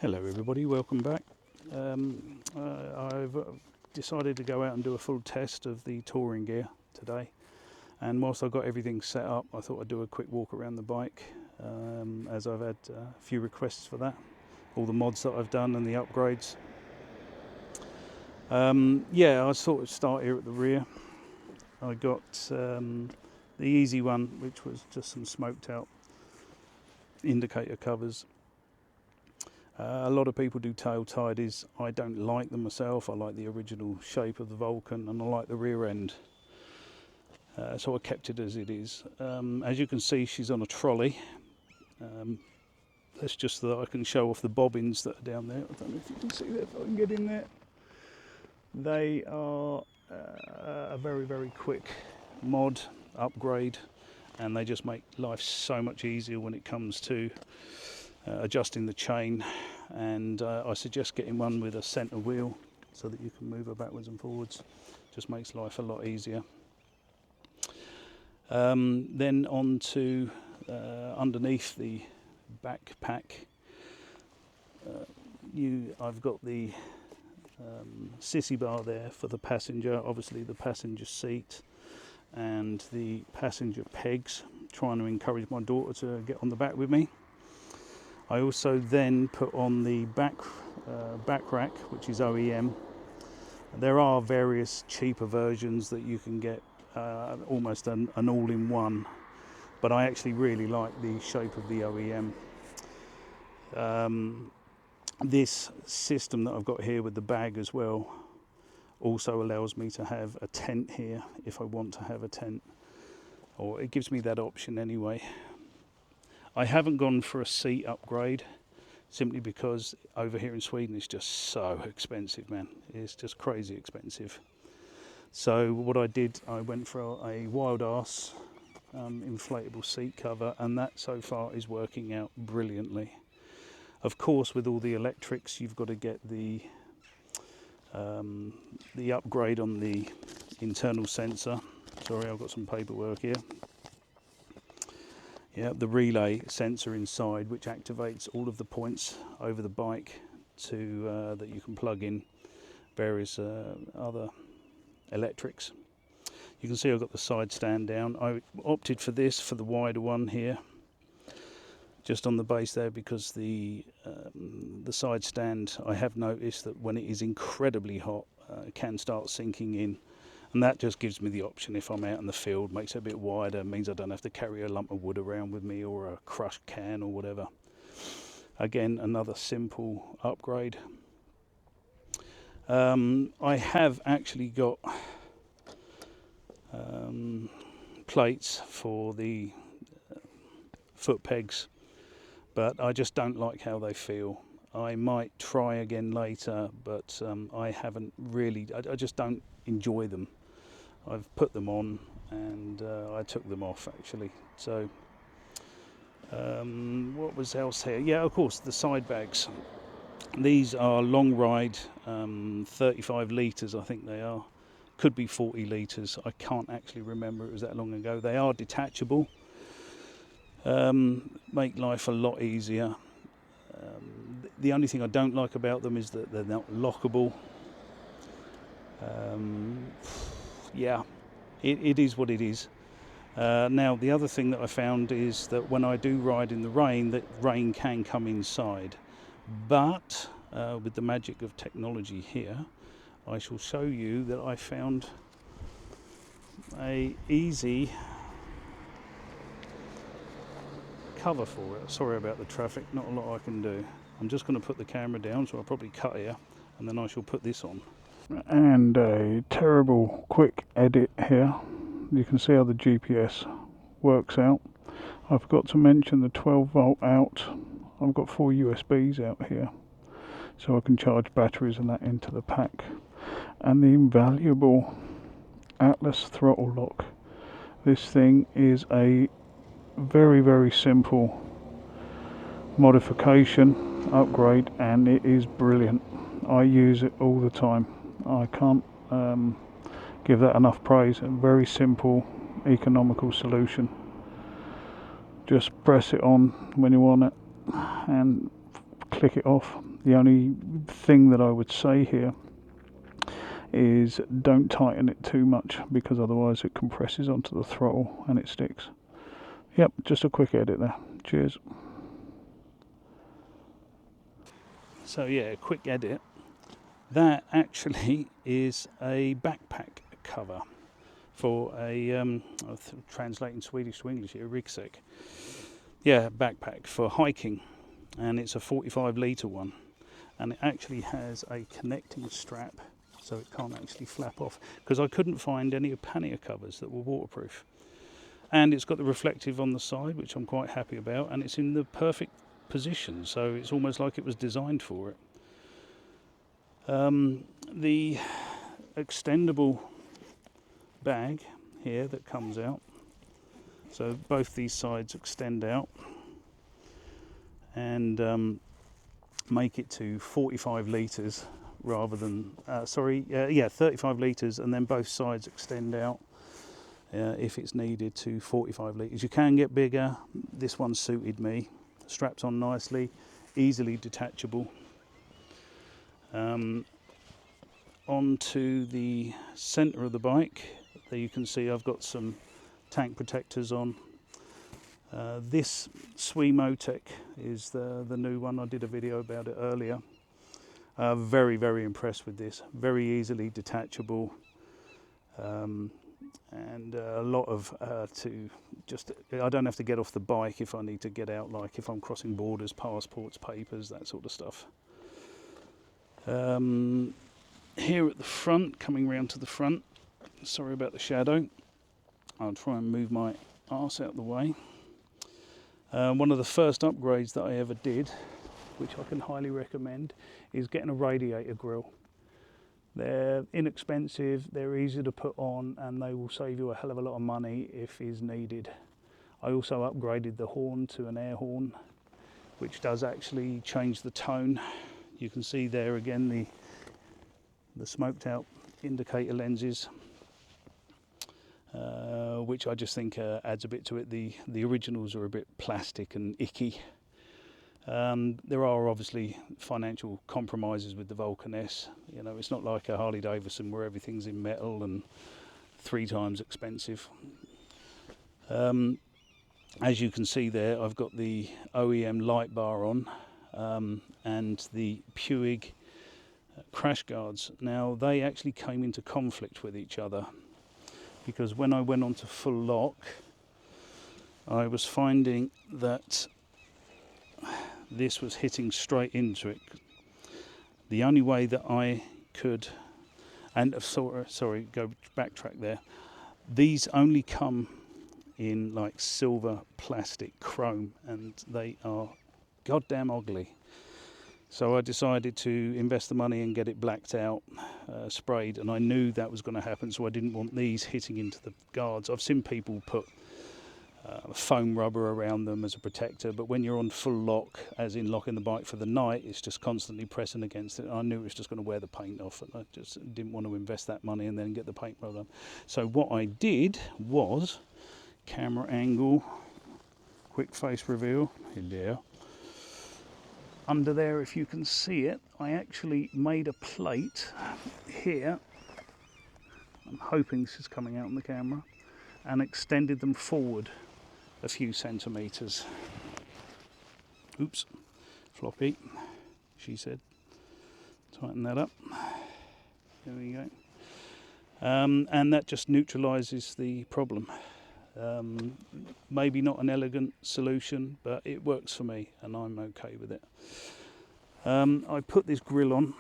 Hello everybody, welcome back. I've decided to go out and do a full test of the touring gear today, and whilst I've got everything set up, I thought I'd do a quick walk around the bike, as I've had a few requests for that, all the mods that I've done and the upgrades. I sort of start here at the rear. I got the easy one, which was just some smoked out indicator covers. A lot of people do tail tidies. I don't like them myself. I like the original shape of the Vulcan, and I like the rear end. So I kept it as it is. As you can see, she's on a trolley. That's just so that I can show off the bobbins that are down there. I don't know if you can see that, if I can get in there. They are a very, very quick mod upgrade, and they just make life so much easier when it comes to adjusting the chain. And I suggest getting one with a centre wheel so that you can move her backwards and forwards. Just makes life a lot easier. Then on to underneath the backpack, I've got the sissy bar there for the passenger, obviously the passenger seat and the passenger pegs, trying to encourage my daughter to get on the back with me. I also then put on the back rack, which is OEM. There are various cheaper versions that you can get, almost an all-in-one, but I actually really like the shape of the OEM. This system that I've got here with the bag as well also allows me to have a tent here if I want to have a tent, or it gives me that option anyway. I haven't gone for a seat upgrade simply because over here in Sweden it's just so expensive, man. It's just crazy expensive. So what I did, I went for a wild ass inflatable seat cover, and that so far is working out brilliantly. Of course, with all the electrics, you've got to get the upgrade on the internal sensor. Sorry, I've got some paperwork here. Yeah, the relay sensor inside, which activates all of the points over the bike to that you can plug in various other electrics. You can see I've got the side stand down. I opted for this, for the wider one here, just on the base there, because the side stand, I have noticed that when it is incredibly hot, it can start sinking in. And that just gives me the option, if I'm out in the field, makes it a bit wider, means I don't have to carry a lump of wood around with me or a crushed can or whatever. Again, another simple upgrade. I have actually got plates for the foot pegs, but I just don't like how they feel. I might try again later, but I haven't really, I just don't enjoy them. I've put them on, and I took them off actually. So what was else here? Yeah, of course, the side bags. These are long ride, 35 litres I think they are. Could be 40 litres, I can't actually remember, it was that long ago. They are detachable, make life a lot easier. The only thing I don't like about them is that they're not lockable. Yeah, it is what it is. Now, the other thing that I found is that when I do ride in the rain, that rain can come inside. But with the magic of technology here, I shall show you that I found a easy cover for it. Sorry about the traffic, not a lot I can do. I'm just going to put the camera down, so I'll probably cut here, and then I shall put this on. And a terrible quick edit here. You can see how the GPS works out. I forgot to mention the 12 volt out. I've got 4 USBs out here, so I can charge batteries and that into the pack. And the invaluable Atlas throttle lock. This thing is a very, very simple modification upgrade, and it is brilliant. I use it all the time. I can't give that enough praise. A very simple, economical solution. Just press it on when you want it, and click it off. The only thing that I would say here is don't tighten it too much, because otherwise it compresses onto the throttle and it sticks. Yep, just a quick edit there. Cheers. So yeah, quick edit. That actually is a backpack cover for a translating Swedish to English here, ryggsäck. Yeah, backpack for hiking, and it's a 45 litre one, and it actually has a connecting strap so it can't actually flap off, because I couldn't find any pannier covers that were waterproof. And it's got the reflective on the side, which I'm quite happy about, and it's in the perfect position, so it's almost like it was designed for it. The extendable bag here that comes out, so both these sides extend out and make it to 45 litres rather than 35 litres, and then both sides extend out if it's needed to 45 litres. You can get bigger. This one suited me. Straps on nicely, easily detachable. Onto the centre of the bike, there you can see I've got some tank protectors on. This Swimotech is the new one. I did a video about it earlier. Very, very impressed with this. Very easily detachable, and a lot of I don't have to get off the bike if I need to get out, like if I'm crossing borders, passports, papers, that sort of stuff. Here at the front, coming round to the front, sorry about the shadow, I'll try and move my arse out of the way. One of the first upgrades that I ever did, which I can highly recommend, is getting a radiator grille. They're inexpensive, they're easy to put on, and they will save you a hell of a lot of money if is needed. I also upgraded the horn to an air horn, which does actually change the tone. You can see there again the smoked out indicator lenses, which I just think adds a bit to it. The originals are a bit plastic and icky. There are obviously financial compromises with the Vulcan S. You know, it's not like a Harley Davidson where everything's in metal and 3 times expensive. As you can see there, I've got the OEM light bar on, and the Puig crash guards. Now, they actually came into conflict with each other, because when I went on to full lock, I was finding that this was hitting straight into it. The only way that I could, and sorry, go backtrack there. These only come in like silver, plastic, chrome, and they are goddamn ugly. So I decided to invest the money and get it blacked out, sprayed, and I knew that was going to happen, so I didn't want these hitting into the guards. I've seen people put foam rubber around them as a protector, but when you're on full lock, as in locking the bike for the night, it's just constantly pressing against it. I knew it was just going to wear the paint off, and I just didn't want to invest that money and then get the paint rolled on. So what I did was camera angle, quick face reveal. Hello. Under there, if you can see it, I actually made a plate here. I'm hoping this is coming out on the camera, and extended them forward a few centimetres. Oops, floppy, she said. Tighten that up. There we go. And that just neutralises the problem. Maybe not an elegant solution, but it works for me and I'm okay with it. I put this grill on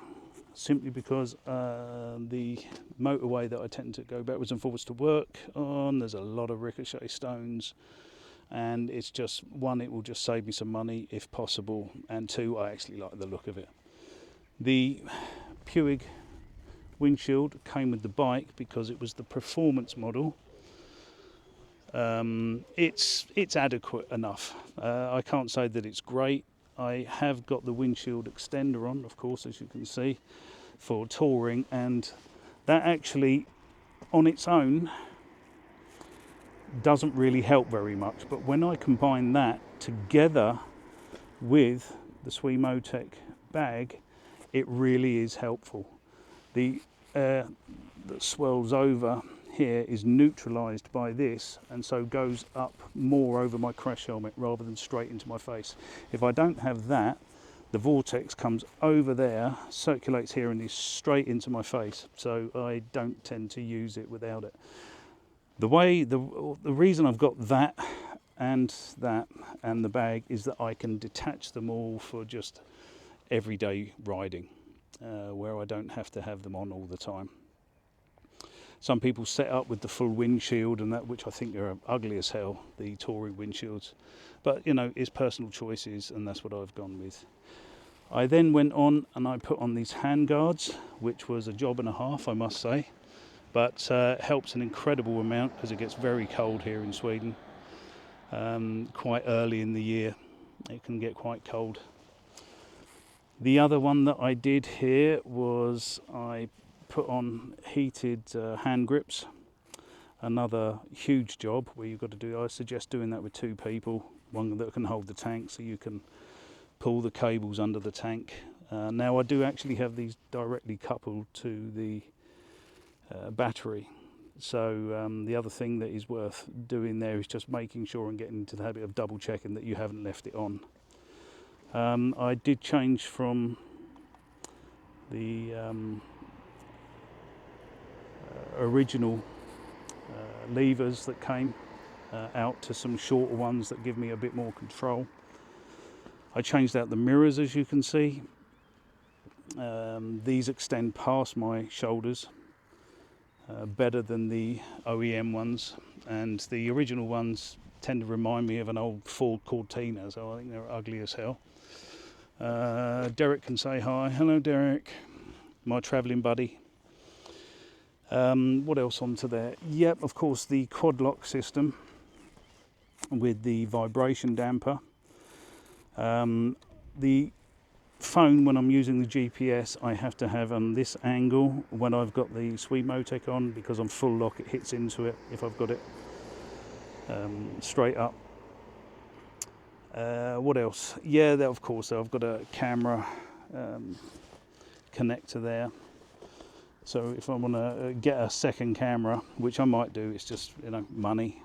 simply because the motorway that I tend to go backwards and forwards to work on, there's a lot of ricochet stones, and it's just, one, it will just save me some money if possible, and 2, I actually like the look of it. The Puig windshield came with the bike because it was the performance model. It's adequate enough. I can't say that it's great. I have got the windshield extender on, of course, as you can see, for touring, and that actually on its own doesn't really help very much, but when I combine that together with the Swimotech bag, it really is helpful. The air that swirls over here is neutralised by this, and so goes up more over my crash helmet rather than straight into my face. If I don't have that, the vortex comes over there, circulates here, and is straight into my face. So I don't tend to use it without it. The reason I've got that and the bag is that I can detach them all for just everyday riding, where I don't have to have them on all the time. Some people set up with the full windshield and that, which I think are ugly as hell, the touring windshields. But you know, it's personal choices, and that's what I've gone with. I then went on and I put on these hand guards, which was a job and a half, I must say, but helps an incredible amount because it gets very cold here in Sweden. Quite early in the year, it can get quite cold. The other one that I did here was I put on heated hand grips. Another huge job where you've got to do, I suggest doing that with two people, one that can hold the tank so you can pull the cables under the tank. Now I do actually have these directly coupled to the battery, so the other thing that is worth doing there is just making sure and getting into the habit of double checking that you haven't left it on. I did change from the original levers that came out to some shorter ones that give me a bit more control. I changed out the mirrors, as you can see. These extend past my shoulders better than the OEM ones, and the original ones tend to remind me of an old Ford Cortina, so I think they're ugly as hell. Derek can say hi. Hello Derek, my travelling buddy. What else onto there? Yep, of course the quad lock system with the vibration damper. The phone, when I'm using the GPS, I have to have on this angle when I've got the Swimotech on, because on full lock it hits into it if I've got it straight up. What else? Yeah, of course I've got a camera connector there. So if I want to get a second camera, which I might do, it's just, you know, money.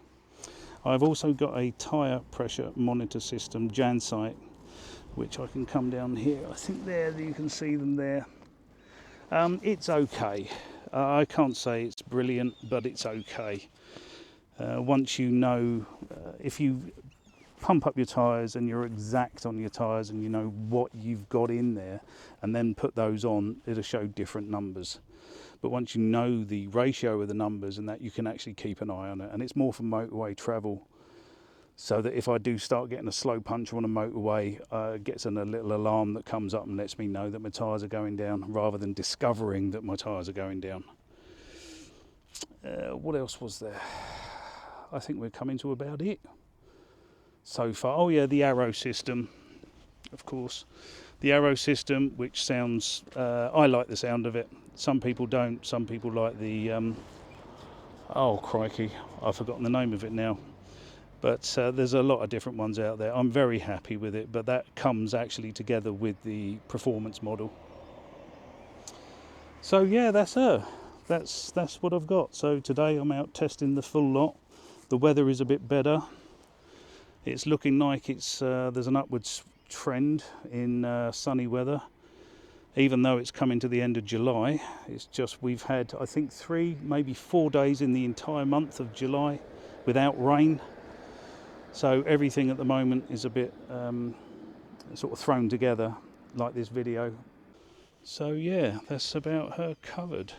I've also got a tyre pressure monitor system, Jansight, which I can come down here. I think there you can see them there. It's okay. I can't say it's brilliant, but it's okay. Once you know, if you pump up your tyres and you're exact on your tyres and you know what you've got in there, and then put those on, it'll show different numbers. But once you know the ratio of the numbers and that, you can actually keep an eye on it. And it's more for motorway travel, so that if I do start getting a slow puncher on a motorway, it gets a little alarm that comes up and lets me know that my tyres are going down, rather than discovering that my tyres are going down. What else was there? I think we're coming to about it so far. Oh yeah, the arrow system, of course. The arrow system, which sounds, I like the sound of it. Some people don't. Some people like the, oh crikey, I've forgotten the name of it now. But there's a lot of different ones out there. I'm very happy with it, but that comes actually together with the performance model. So yeah, that's what I've got. So today I'm out testing the full lot. The weather is a bit better. It's looking like it's there's an upwards trend in sunny weather, even though it's coming to the end of July. It's just, we've had, I think, 3, maybe 4 days in the entire month of July without rain. So everything at the moment is a bit sort of thrown together, like this video. So yeah, that's about her covered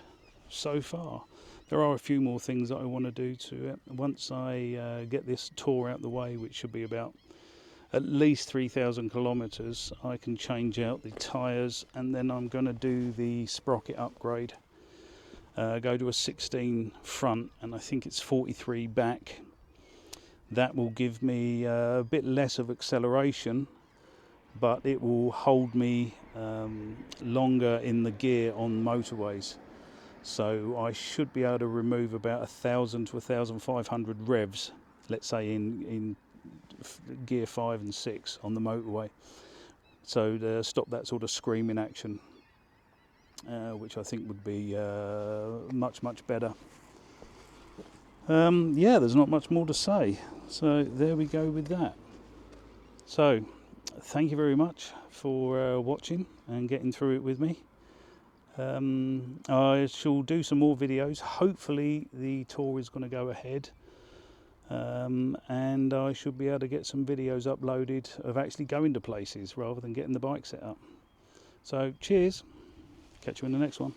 so far. There are a few more things that I want to do to it. Once I get this tour out the way, which should be about at least 3,000 kilometres, I can change out the tyres, and then I'm going to do the sprocket upgrade. Go to a 16 front, and I think it's 43 back. That will give me a bit less of acceleration, but it will hold me longer in the gear on motorways. So I should be able to remove about 1,000 to 1,500 revs, let's say in gear 5 and 6 on the motorway. so to stop that sort of screaming action, which I think would be much better. Yeah, there's not much more to say, so there we go with that. So thank you very much for watching and getting through it with me. I shall do some more videos. Hopefully the tour is going to go ahead, and I should be able to get some videos uploaded of actually going to places rather than getting the bike set up. So cheers, catch you in the next one.